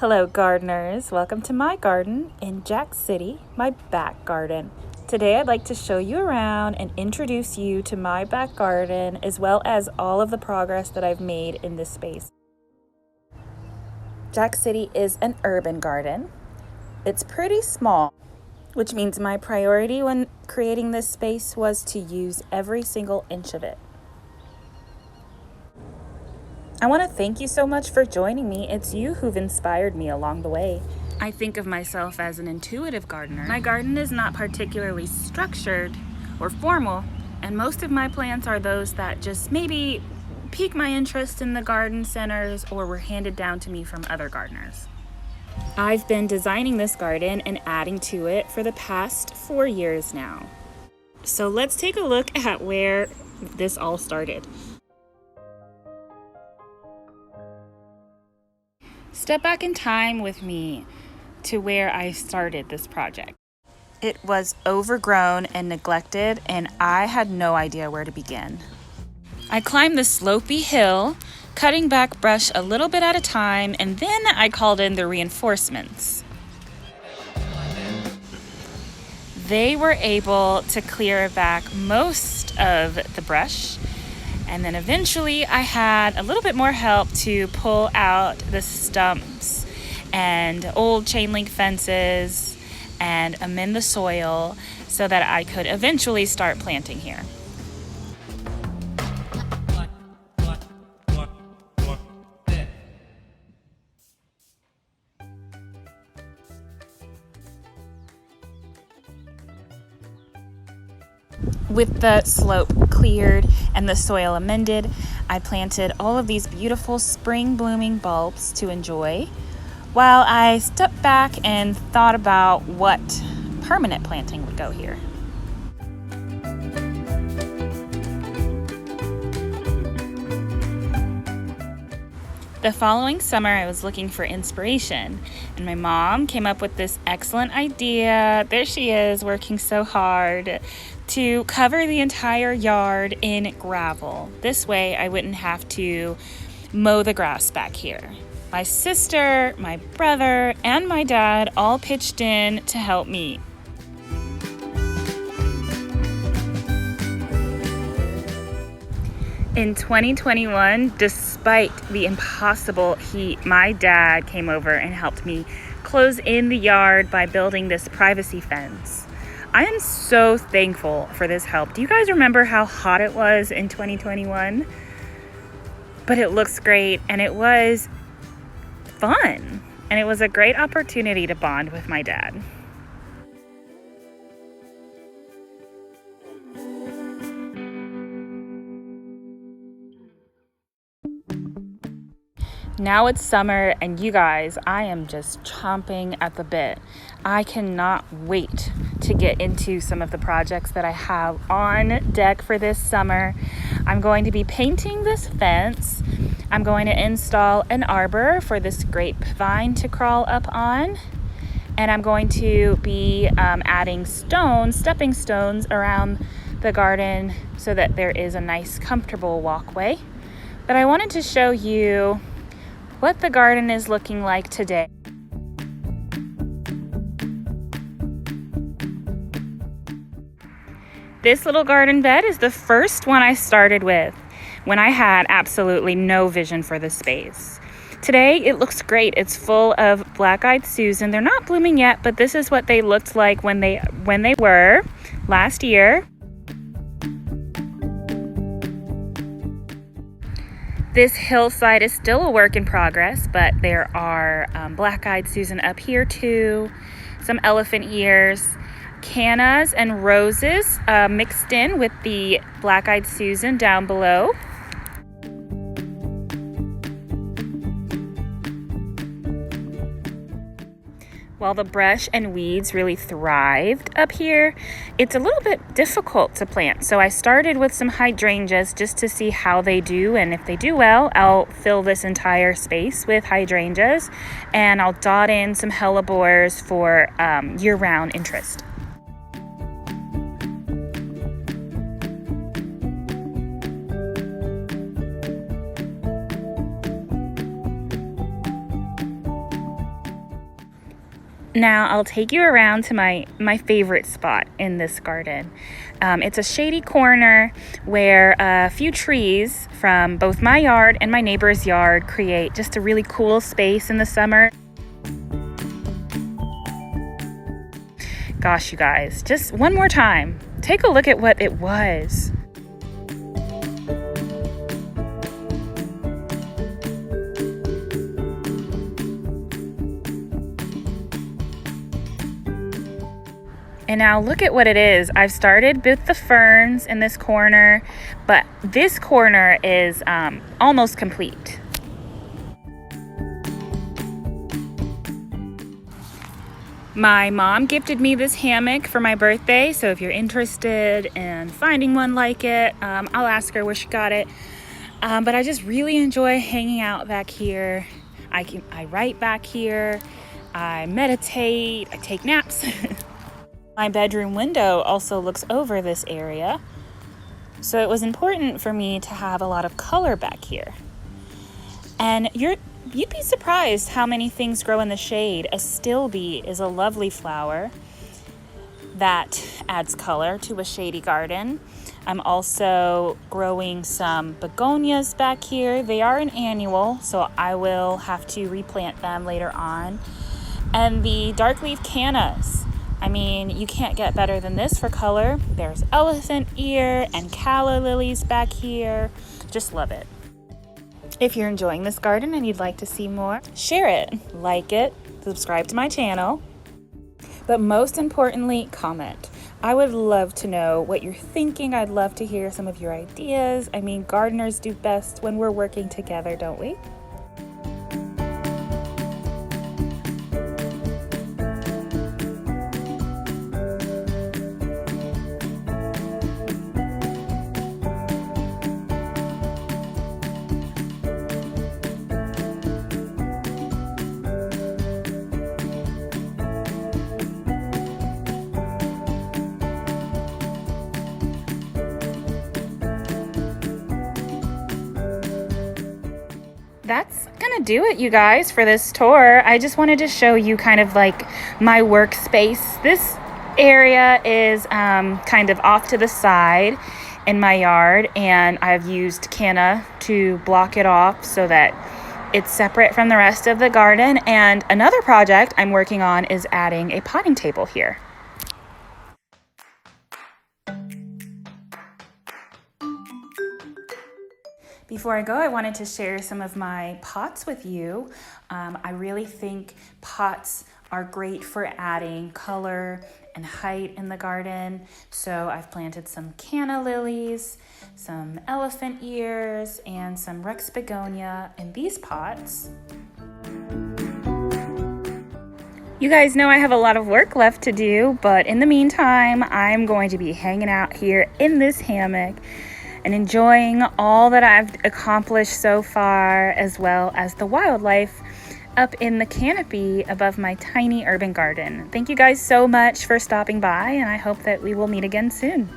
Hello gardeners, welcome to my garden in Jack City, my back garden. Today I'd like to show you around and introduce you to my back garden as well as all of the progress that I've made in this space. Jack City is an urban garden. It's pretty small, which means my priority when creating this space was to use every single inch of it. I want to thank you so much for joining me. It's you who've inspired me along the way. I think of myself as an intuitive gardener. My garden is not particularly structured or formal, and most of my plants are those that just maybe pique my interest in the garden centers or were handed down to me from other gardeners. I've been designing this garden and adding to it for the past 4 years now. So let's take a look at where this all started. Step back in time with me to where I started this project. It was overgrown and neglected, and I had no idea where to begin. I climbed the slopey hill, cutting back brush a little bit at a time, and then I called in the reinforcements. They were able to clear back most of the brush, and then eventually I had a little bit more help to pull out the stumps and old chain link fences and amend the soil so that I could eventually start planting here. With the slope cleared and the soil amended, I planted all of these beautiful spring blooming bulbs to enjoy while I stepped back and thought about what permanent planting would go here. The following summer, I was looking for inspiration, and my mom came up with this excellent idea. There she is, working so hard to cover the entire yard in gravel. This way, I wouldn't have to mow the grass back here. My sister, my brother, and my dad all pitched in to help me. In 2021, despite the impossible heat, my dad came over and helped me close in the yard by building this privacy fence. I am so thankful for this help. Do you guys remember how hot it was in 2021? But it looks great, and it was fun, and it was a great opportunity to bond with my dad. Now it's summer, and you guys, I am just chomping at the bit. I cannot wait to get into some of the projects that I have on deck for this summer. I'm going to be painting this fence. I'm going to install an arbor for this grapevine to crawl up on. And I'm going to be adding stepping stones around the garden so that there is a nice, comfortable walkway. But I wanted to show you what the garden is looking like today. This little garden bed is the first one I started with when I had absolutely no vision for the space. Today it looks great. It's full of black-eyed Susan. They're not blooming yet, but this is what they looked like when they were last year. This hillside is still a work in progress, but there are black-eyed Susan up here too, some elephant ears, cannas and roses mixed in with the black-eyed Susan down below. While the brush and weeds really thrived up here, it's a little bit difficult to plant. So I started with some hydrangeas just to see how they do. And if they do well, I'll fill this entire space with hydrangeas. And I'll dot in some hellebores for year-round interest. Now I'll take you around to my favorite spot in this garden. It's a shady corner where a few trees from both my yard and my neighbor's yard create just a really cool space in the summer. Gosh, you guys, just one more time, take a look at what it was. And now look at what it is. I've started with the ferns in this corner, but this corner is almost complete. My mom gifted me this hammock for my birthday, so if you're interested in finding one like it, I'll ask her where she got it. But I just really enjoy hanging out back here. I write back here, I meditate, I take naps. My bedroom window also looks over this area, so it was important for me to have a lot of color back here. And you'd be surprised how many things grow in the shade. Astilbe is a lovely flower that adds color to a shady garden. I'm also growing some begonias back here. They are an annual, so I will have to replant them later on. And the dark leaf cannas. I mean, you can't get better than this for color. There's elephant ear and calla lilies back here. Just love it. If you're enjoying this garden and you'd like to see more, share it, like it, subscribe to my channel. But most importantly, comment. I would love to know what you're thinking. I'd love to hear some of your ideas. I mean, gardeners do best when we're working together, don't we? That's gonna do it, you guys, for this tour. I just wanted to show you kind of like my workspace. This area is kind of off to the side in my yard, and I've used canna to block it off so that it's separate from the rest of the garden. And another project I'm working on is adding a potting table here. Before I go, I wanted to share some of my pots with you. I really think pots are great for adding color and height in the garden. So I've planted some canna lilies, some elephant ears, and some Rex begonia in these pots. You guys know I have a lot of work left to do, but in the meantime, I'm going to be hanging out here in this hammock and enjoying all that I've accomplished so far, as well as the wildlife up in the canopy above my tiny urban garden. Thank you guys so much for stopping by, and I hope that we will meet again soon.